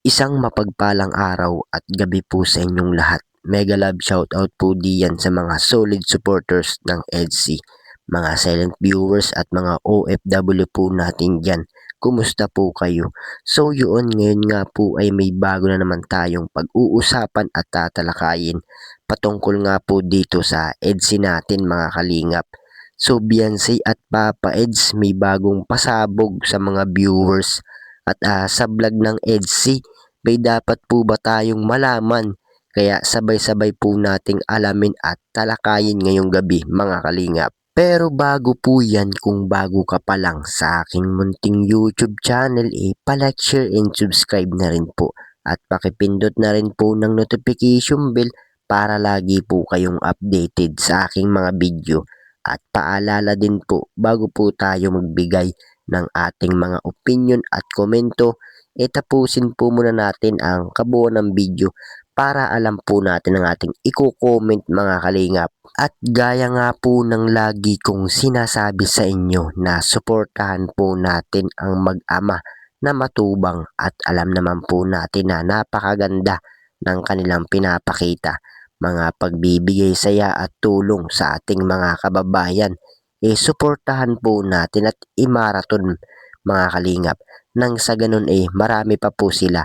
Isang mapagpalang araw at gabi po sa inyong lahat. Mega love shoutout po diyan sa mga solid supporters ng EDSI, mga silent viewers at mga OFW po natin dyan. Kumusta po kayo? So yun, ngayon nga po ay may bago na naman tayong pag-uusapan at tatalakayin patungkol nga po dito sa EDSI natin mga kalingap. So Beyonce at Papa Eds may bagong pasabog sa mga viewers at sa vlog ng EDSI may dapat po ba tayong malaman? Kaya sabay-sabay po nating alamin at talakayin ngayong gabi mga kalingap. Pero bago po yan, kung bago ka pa lang sa aking munting YouTube channel, palike, share, and subscribe na rin po. At pakipindot na rin po ng notification bell para lagi po kayong updated sa aking mga video. At paalala din po, bago po tayo magbigay ng ating mga opinion at komento, tapusin po muna natin ang kabuuan ng video para alam po natin ang ating i-comment mga kalingap. At gaya nga po ng lagi kong sinasabi sa inyo na suportahan po natin ang mag-ama na matubang at alam naman po natin na napakaganda ng kanilang pinapakita. Mga pagbibigay saya at tulong sa ating mga kababayan. Suportahan po natin at i-marathon mga kalingap nang sa ganun marami pa po sila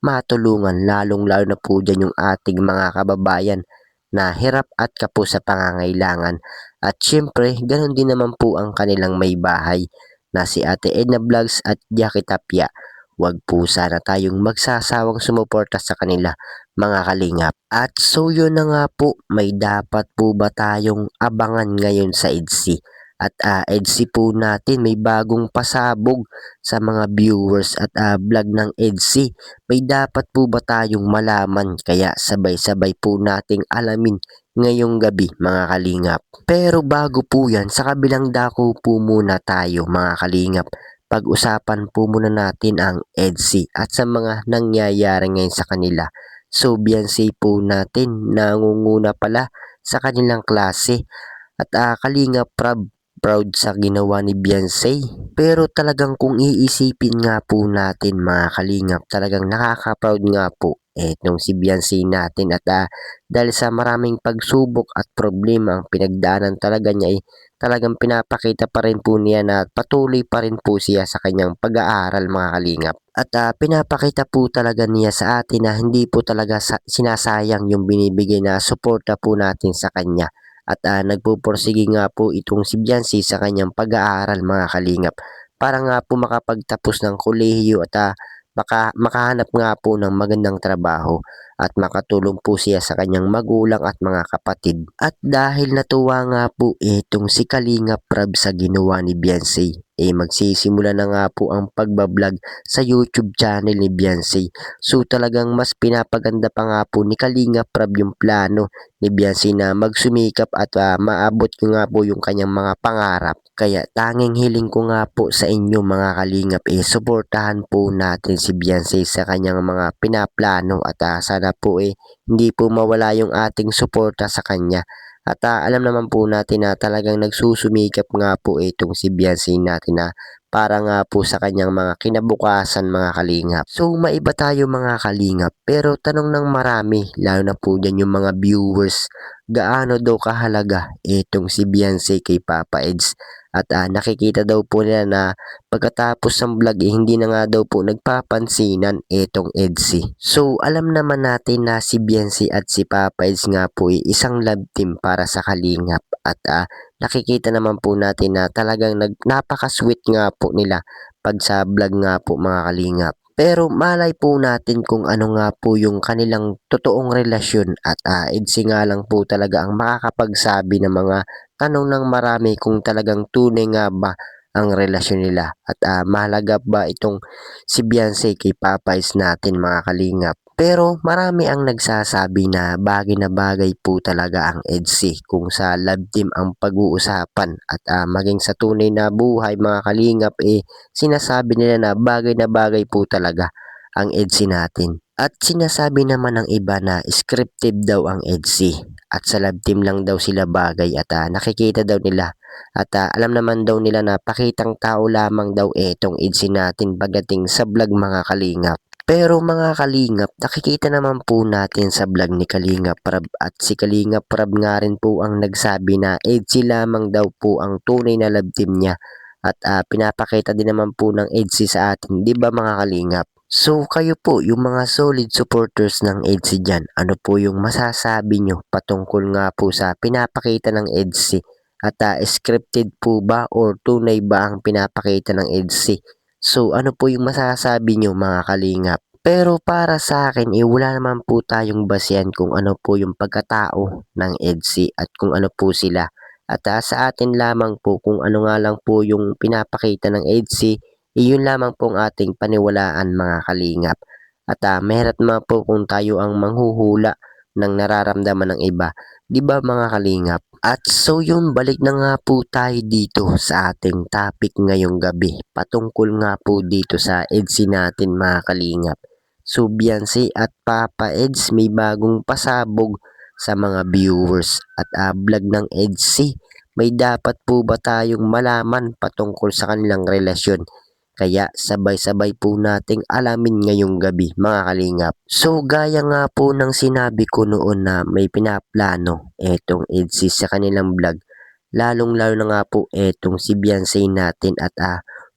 matulungan, lalong lalo na po dyan yung ating mga kababayan na hirap at kapos sa pangangailangan. At syempre, ganun din naman po ang kanilang may bahay na si Ate Edna Vlogs at Jackie Tapia. Huwag po sana tayong magsasawang sumuporta sa kanila mga kalingap. At so yun na nga po, may dapat po ba tayong abangan ngayon sa EDSI? At EDSI po natin may bagong pasabog sa mga viewers at vlog ng EDSI. May dapat po ba tayong malaman? Kaya sabay-sabay po nating alamin ngayong gabi mga kalingap. Pero bago po yan, sa kabilang dako po muna tayo mga kalingap. Pag-usapan po muna natin ang EDSI at sa mga nangyayari ngayon sa kanila. So Beyonce po natin nangunguna pala sa kanilang klase at kalingap proud sa ginawa ni Beyonce. Pero talagang kung iisipin nga po natin mga kalingap, talagang nakaka-proud nga po itong si Beyonce natin at dahil sa maraming pagsubok at problema ang pinagdaanan talaga niya talagang pinapakita pa rin po niya na patuloy pa rin po siya sa kanyang pag-aaral mga kalingap. At pinapakita po talaga niya sa atin na hindi po talaga sinasayang yung binibigay na suporta po natin sa kanya. At nagpupursige nga po itong si Beyonce sa kanyang pag-aaral mga kalingap para nga po makapagtapos ng kolehiyo at makahanap nga po ng magandang trabaho at makatulong po siya sa kanyang magulang at mga kapatid. At dahil natuwa nga po itong si Kalingap Rab sa ginawa ni Beyonce, magsisimula na nga po ang pagbablog sa YouTube channel ni Beyonce. So talagang mas pinapaganda pa nga po ni Kalingap Rab yung plano ni Beyonce na magsumikap at maabot ko nga po yung kanyang mga pangarap. Kaya tanging hiling ko nga po sa inyo mga kalingap suportahan po natin si Beyonce sa kanyang mga pinaplano at sana po hindi po mawala yung ating suporta sa kanya. At alam naman po natin na talagang nagsusumikap nga po itong si Beyonce natin na para nga po sa kanyang mga kinabukasan mga kalingap. So maiba tayo mga kalingap pero tanong ng marami lalo na po dyan yung mga viewers gaano daw kahalaga itong si Beyonce kay Papa Eds. At nakikita daw po nila na pagkatapos ng vlog hindi na nga daw po nagpapansinan itong EDSI. So alam naman natin na si Beyonce at si Papa Eds nga po isang love team para sa kalingap. At nakikita naman po natin na talagang napaka-sweet nga po nila pag sa vlog nga po mga kalingap. Pero malay po natin kung ano nga po yung kanilang totoong relasyon at EDSI nga lang po talaga ang makakapagsabi ng mga tanong ng marami kung talagang tunay nga ba ang relasyon nila at mahalaga ba itong si Beyonce kay Popeyes natin mga kalingap. Pero marami ang nagsasabi na bagay po talaga ang EDSI kung sa love team ang pag-uusapan at maging sa tunay na buhay mga kalingap sinasabi nila na bagay po talaga ang EDSI natin. At sinasabi naman ng iba na scripted daw ang EDSI at sa love team lang daw sila bagay at nakikita daw nila at alam naman daw nila na pakitang tao lamang daw itong EDSI natin pagdating sa vlog mga kalingap. Pero mga kalingap, nakikita naman po natin sa vlog ni Kalingap Prab at si Kalingap Prab nga rin po ang nagsabi na EDSI lamang daw po ang tunay na love team niya at pinapakita din naman po ng EDSI sa atin, di ba mga kalingap? So kayo po, yung mga solid supporters ng EDSI dyan, ano po yung masasabi nyo patungkol nga po sa pinapakita ng EDSI? At scripted po ba or tunay ba ang pinapakita ng EDSI? So ano po yung masasabi nyo mga kalingap? Pero para sa akin, wala naman po tayong basehan kung ano po yung pagkatao ng EDSI at kung ano po sila. At sa atin lamang po kung ano nga lang po yung pinapakita ng EDSI, iyon lamang po ang ating paniwalaan mga kalingap. At mahirap naman po kung tayo ang manghuhula ng nararamdaman ng iba. 'Di ba mga kalingap? At so yun, balik na nga po tayo dito sa ating topic ngayong gabi. Patungkol nga po dito sa EDSI natin mga kalingap. So Beyonce at Papa Eds may bagong pasabog sa mga viewers at vlog ng EDSI. May dapat po ba tayong malaman patungkol sa kanilang relasyon? Kaya sabay-sabay po nating alamin ngayong gabi mga kalingap. So gaya nga po ng sinabi ko noon na may pinaplano etong EDSI sa kanilang vlog. Lalong-lalo na nga po etong si Beyonce natin at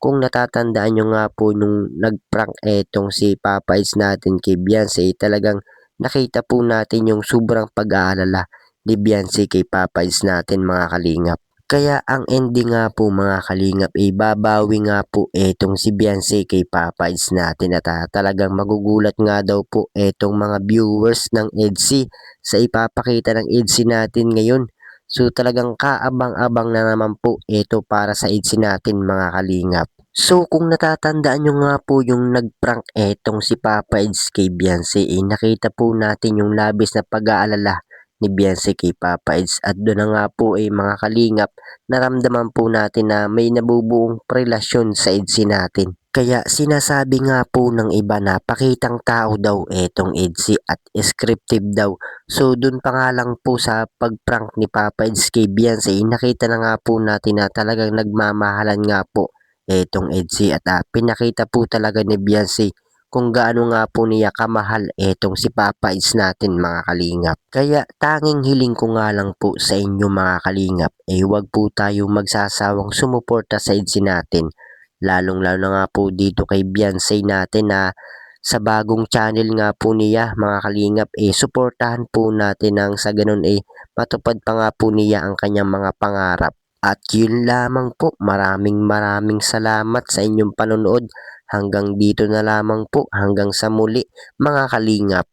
kung natatandaan nyo nga po nung nag-prank etong si Papa Eds natin kay Beyonce, talagang nakita po natin yung sobrang pag-aalala ni Beyonce kay Papa Eds natin mga kalingap. Kaya ang ending nga po mga kalingap babawi nga po etong si Beyonce kay Papa Eds natin at talagang magugulat nga daw po etong mga viewers ng EDSI sa ipapakita ng EDSI natin ngayon. So talagang kaabang-abang na naman po ito para sa EDSI natin mga kalingap. So kung natatandaan nyo nga po yung nag-prank etong si Papa Eds kay Beyonce, nakita po natin yung labis na pag-aalala ni Beyonce kay Papa Eds at doon na nga po mga kalingap, naramdaman po natin na may nabubuong relasyon sa EDSI natin. Kaya sinasabi nga po ng iba na pakitang tao daw etong EDSI at scripted daw. So dun pa nga lang po sa pag-prank ni Papa Eds kay Beyonce, nakita na nga po natin na talagang nagmamahalan nga po etong EDSI at pinakita po talaga ni Beyonce kung gaano nga po niya kamahal etong si Papa Eds natin mga kalingap. Kaya tanging hiling ko nga lang po sa inyo mga kalingap, huwag po tayo magsasawang sumuporta sa EDSI natin. Lalong-lalo na nga po dito kay Beyonce natin na sa bagong channel nga po niya mga kalingap, suportahan po natin nang sa ganun matupad pa nga po niya ang kanyang mga pangarap. At yun lamang po, maraming salamat sa inyong panonood. Hanggang dito na lamang po, hanggang sa muli mga kalingap.